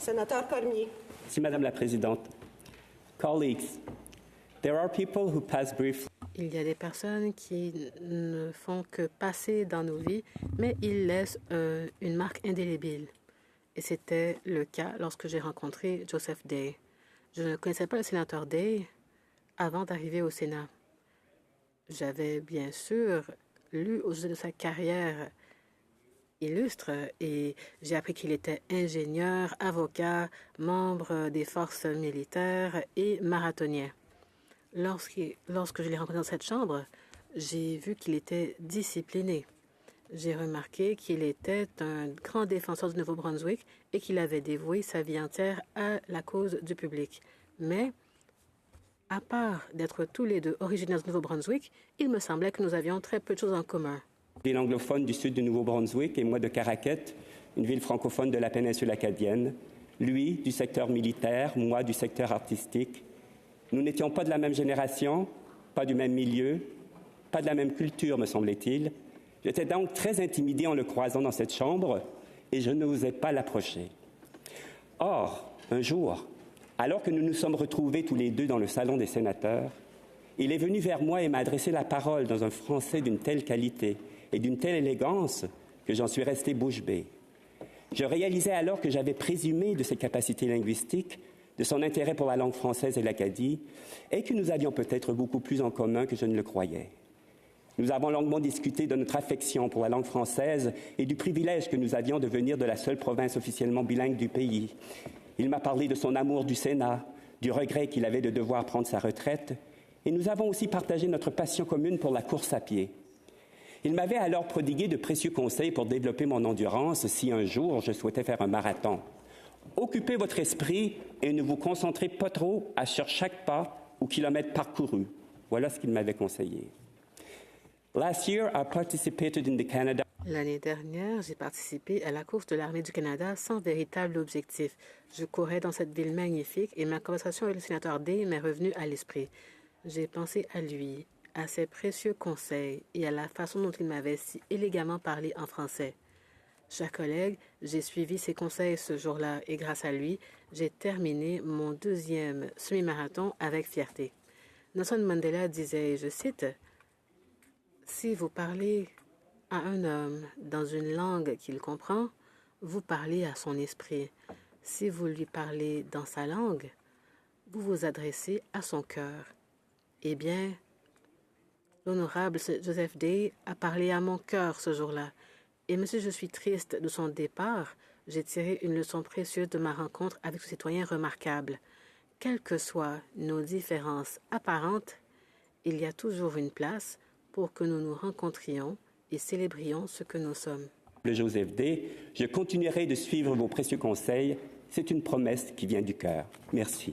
Sénateur Cormier. Merci, Madame la Présidente. Colleagues, there are people who pass briefly. Il y a des personnes qui ne font que passer dans nos vies, mais ils laissent une marque indélébile. Et c'était le cas lorsque j'ai rencontré Joseph Day. Je ne connaissais pas le sénateur Day avant d'arriver au Sénat. J'avais bien sûr lu au sujet de sa carrière illustre et j'ai appris qu'il était ingénieur, avocat, membre des forces militaires et marathonien. Lorsque je l'ai rencontré dans cette chambre, j'ai vu qu'il était discipliné. J'ai remarqué qu'il était un grand défenseur du Nouveau-Brunswick et qu'il avait dévoué sa vie entière à la cause du public. Mais, à part d'être tous les deux originaires du Nouveau-Brunswick, il me semblait que nous avions très peu de choses en commun. Ville anglophone du sud du Nouveau-Brunswick et moi de Caraquet, une ville francophone de la péninsule acadienne. Lui, du secteur militaire, moi, du secteur artistique. Nous n'étions pas de la même génération, pas du même milieu, pas de la même culture, me semblait-il. J'étais donc très intimidé en le croisant dans cette chambre et je n'osais pas l'approcher. Or, un jour, alors que nous nous sommes retrouvés tous les deux dans le salon des sénateurs, il est venu vers moi et m'a adressé la parole dans un français d'une telle qualité et d'une telle élégance que j'en suis resté bouche bée. Je réalisais alors que j'avais présumé de ses capacités linguistiques, de son intérêt pour la langue française et l'Acadie, et que nous avions peut-être beaucoup plus en commun que je ne le croyais. Nous avons longuement discuté de notre affection pour la langue française et du privilège que nous avions de venir de la seule province officiellement bilingue du pays. Il m'a parlé de son amour du Sénat, du regret qu'il avait de devoir prendre sa retraite, et nous avons aussi partagé notre passion commune pour la course à pied. Il m'avait alors prodigué de précieux conseils pour développer mon endurance si un jour je souhaitais faire un marathon. Occupez votre esprit et ne vous concentrez pas trop sur chaque pas ou kilomètre parcouru. Voilà ce qu'il m'avait conseillé. Last year, I participated in the Canada. L'année dernière, j'ai participé à la course de l'armée du Canada sans véritable objectif. Je courais dans cette ville magnifique et ma conversation avec le sénateur Day m'est revenue à l'esprit. J'ai pensé à lui, à ses précieux conseils et à la façon dont il m'avait si élégamment parlé en français. Chers collègues, j'ai suivi ses conseils ce jour-là et grâce à lui, j'ai terminé mon 2e semi-marathon avec fierté. Nelson Mandela disait, je cite, « Si vous parlez à un homme dans une langue qu'il comprend, vous parlez à son esprit. Si vous lui parlez dans sa langue, vous vous adressez à son cœur. » Eh bien, l'honorable Joseph Day a parlé à mon cœur ce jour-là. Et même si je suis triste de son départ, j'ai tiré une leçon précieuse de ma rencontre avec ce citoyen remarquable. Quelles que soient nos différences apparentes, il y a toujours une place pour que nous nous rencontrions et célébrions ce que nous sommes. Le Joseph Day, je continuerai de suivre vos précieux conseils. C'est une promesse qui vient du cœur. Merci.